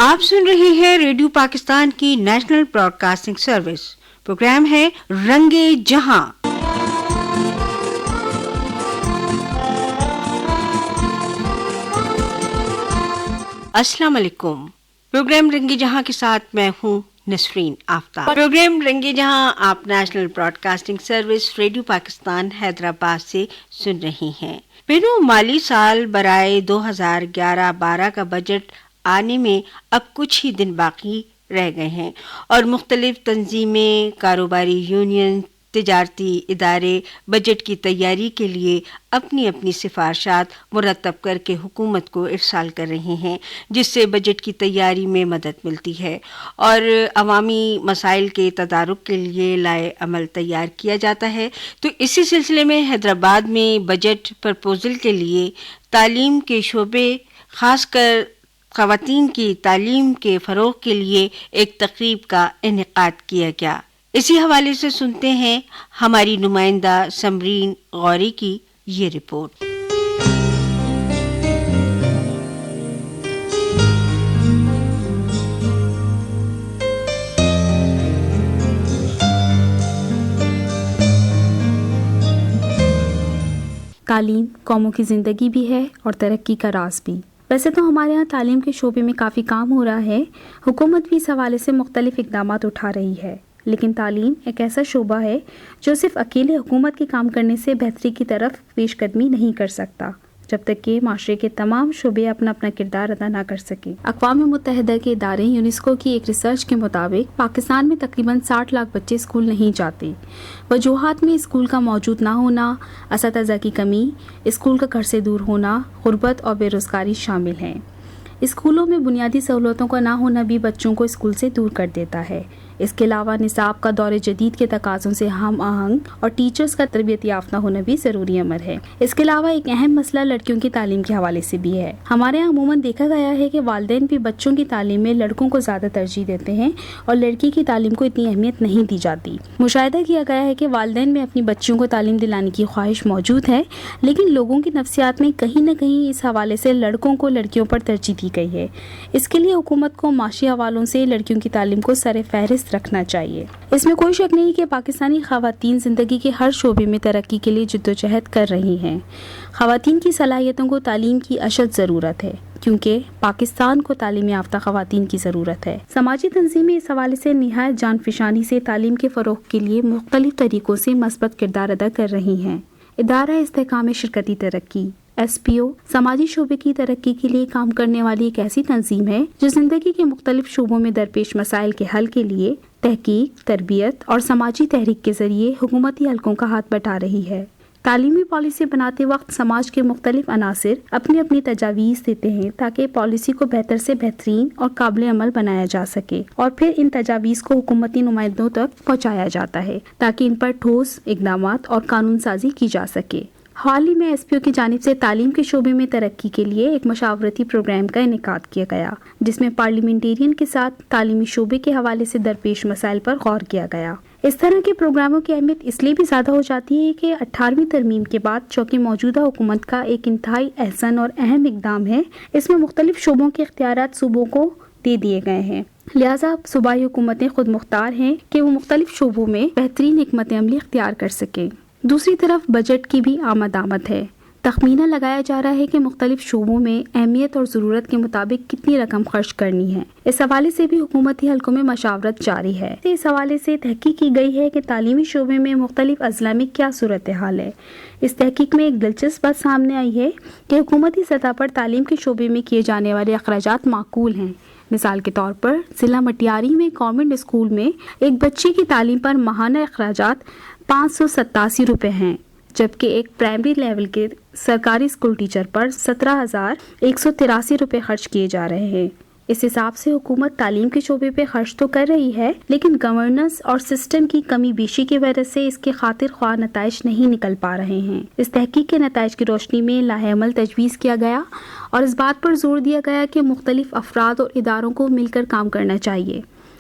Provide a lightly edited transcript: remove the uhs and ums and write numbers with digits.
آپ سن رہے ہیں ریڈیو پاکستان کی national broadcasting service. Programme ہے رنگے جہاں. السلام علیکم. پروگرام رنگے جہاں کے ساتھ میں ہوں نسرین آفتاب. پروگرام رنگے جہاں آپ national broadcasting service radio Pakistan Hyderabad سے سن رہی ہیں. بینو مالی سال برائے 2011-12 کا بجٹ آنے میں اب کچھ ہی دن باقی رہ گئے ہیں اور مختلف تنظیمیں، کاروباری یونین، تجارتی ادارے بجٹ کی تیاری کے لیے اپنی اپنی سفارشات مرتب کر کے حکومت کو ارسال کر رہے ہیں، جس سے بجٹ کی تیاری میں مدد ملتی ہے اور عوامی مسائل کے تدارک کے لیے لائحہ عمل تیار کیا جاتا ہے. تو اسی سلسلے میں حیدرآباد میں بجٹ پرپوزل کے لیے تعلیم کے شعبے، خاص کر خواتین کی تعلیم کے فروغ کے لیے ایک تقریب کا انعقاد کیا گیا. اسی حوالے سے سنتے ہیں ہماری نمائندہ سمرین غوری کی یہ رپورٹ. تعلیم قوموں کی زندگی بھی ہے اور ترقی کا راز بھی. ویسے تو ہمارے ہاں تعلیم کے شعبے میں کافی کام ہو رہا ہے، حکومت بھی اس حوالے سے مختلف اقدامات اٹھا رہی ہے، لیکن تعلیم ایک ایسا شعبہ ہے جو صرف اکیلے حکومت کے کام کرنے سے بہتری کی طرف پیش قدمی نہیں کر سکتا جب تک کہ معاشرے کے تمام شعبے اپنا اپنا کردار ادا نہ کر سکیں. اقوام متحدہ کے ادارے یونیسکو کی ایک ریسرچ کے مطابق پاکستان میں تقریباً 60 لاکھ بچے اسکول نہیں جاتے. وجوہات میں اسکول کا موجود نہ ہونا، اساتذہ کی کمی، اسکول کا گھر سے دور ہونا، غربت اور بے روزگاری شامل ہیں. اسکولوں میں بنیادی سہولتوں کا نہ ہونا بھی بچوں کو اسکول سے دور کر دیتا ہے. اس کے علاوہ نصاب کا دور جدید کے تقاضوں سے ہم آہنگ اور ٹیچرز کا تربیت یافتہ ہونا بھی ضروری امر ہے. اس کے علاوہ ایک اہم مسئلہ لڑکیوں کی تعلیم کے حوالے سے بھی ہے. ہمارے یہاں عموماً دیکھا گیا ہے کہ والدین بھی بچوں کی تعلیم میں لڑکوں کو زیادہ ترجیح دیتے ہیں اور لڑکی کی تعلیم کو اتنی اہمیت نہیں دی جاتی. مشاہدہ کیا گیا ہے کہ والدین میں اپنی بچیوں کو تعلیم دلانے کی خواہش موجود ہے، لیکن لوگوں کی نفسیات میں کہیں نہ کہیں اس حوالے سے لڑکوں کو لڑکیوں پر ترجیح دی گئی ہے. اس کے لیے حکومت کو معاشی حوالوں سے لڑکیوں کی تعلیم کو سر فہرست رکھنا چاہیے. اس میں کوئی شک نہیں کہ پاکستانی خواتین زندگی کے ہر شعبے میں ترقی کے لیے جدوجہد کر رہی ہیں. خواتین کی صلاحیتوں کو تعلیم کی اشد ضرورت ہے کیونکہ پاکستان کو تعلیم یافتہ خواتین کی ضرورت ہے. سماجی تنظیمیں اس حوالے سے نہایت جان فشانی سے تعلیم کے فروغ کے لیے مختلف طریقوں سے مثبت کردار ادا کر رہی ہیں. ادارہ استحکام شرکتی ترقی SPO سماجی شعبے کی ترقی کے لیے کام کرنے والی ایک ایسی تنظیم ہے جو زندگی کے مختلف شعبوں میں درپیش مسائل کے حل کے لیے تحقیق، تربیت اور سماجی تحریک کے ذریعے حکومتی حلقوں کا ہاتھ بٹا رہی ہے. تعلیمی پالیسی بناتے وقت سماج کے مختلف عناصر اپنی اپنی تجاویز دیتے ہیں تاکہ پالیسی کو بہتر سے بہترین اور قابل عمل بنایا جا سکے، اور پھر ان تجاویز کو حکومتی نمائندوں تک پہنچایا جاتا ہے تاکہ ان پر ٹھوس اقدامات اور قانون سازی کی جا سکے. حال ہی میں SPO کی جانب سے تعلیم کے شعبے میں ترقی کے لیے ایک مشاورتی پروگرام کا انعقاد کیا گیا جس میں پارلیمنٹیرین کے ساتھ تعلیمی شعبے کے حوالے سے درپیش مسائل پر غور کیا گیا. اس طرح کے پروگراموں کی اہمیت اس لیے بھی زیادہ ہو جاتی ہے کہ 18ویں ترمیم کے بعد چونکہ موجودہ حکومت کا ایک انتہائی احسن اور اہم اقدام ہے، اس میں مختلف شعبوں کے اختیارات صوبوں کو دے دیے گئے ہیں، لہٰذا صوبائی حکومتیں خود مختار ہیں کہ وہ مختلف شعبوں میں بہترین حکمت عملی اختیار کر سکیں. دوسری طرف بجٹ کی بھی آمد ہے. تخمینہ لگایا جا رہا ہے کہ مختلف شعبوں میں اہمیت اور ضرورت کے مطابق کتنی رقم خرچ کرنی ہے. اس حوالے سے بھی حکومتی حلقوں میں مشاورت جاری ہے. اس حوالے سے تحقیق کی گئی ہے کہ تعلیمی شعبے میں مختلف اضلاع میں کیا صورتحال ہے. اس تحقیق میں ایک دلچسپ بات سامنے آئی ہے کہ حکومتی سطح پر تعلیم کے شعبے میں کیے جانے والے اخراجات معقول ہیں. مثال کے طور پر ضلع مٹیاری میں گورنمنٹ اسکول میں ایک بچے کی تعلیم پر ماہانہ اخراجات 587 روپے ہیں، جبکہ ایک پرائمری لیول کے سرکاری اسکول ٹیچر پر 17,183 روپے خرچ کیے جا رہے ہیں. اس حساب سے حکومت تعلیم کے شعبے پہ خرچ تو کر رہی ہے، لیکن گورننس اور سسٹم کی کمی بیشی کی وجہ سے اس کے خاطر خواہ نتائج نہیں نکل پا رہے ہیں. اس تحقیق کے نتائج کی روشنی میں لائحہ عمل تجویز کیا گیا اور اس بات پر زور دیا گیا کہ مختلف افراد اور اداروں کو مل کر کام کرنا چاہیے.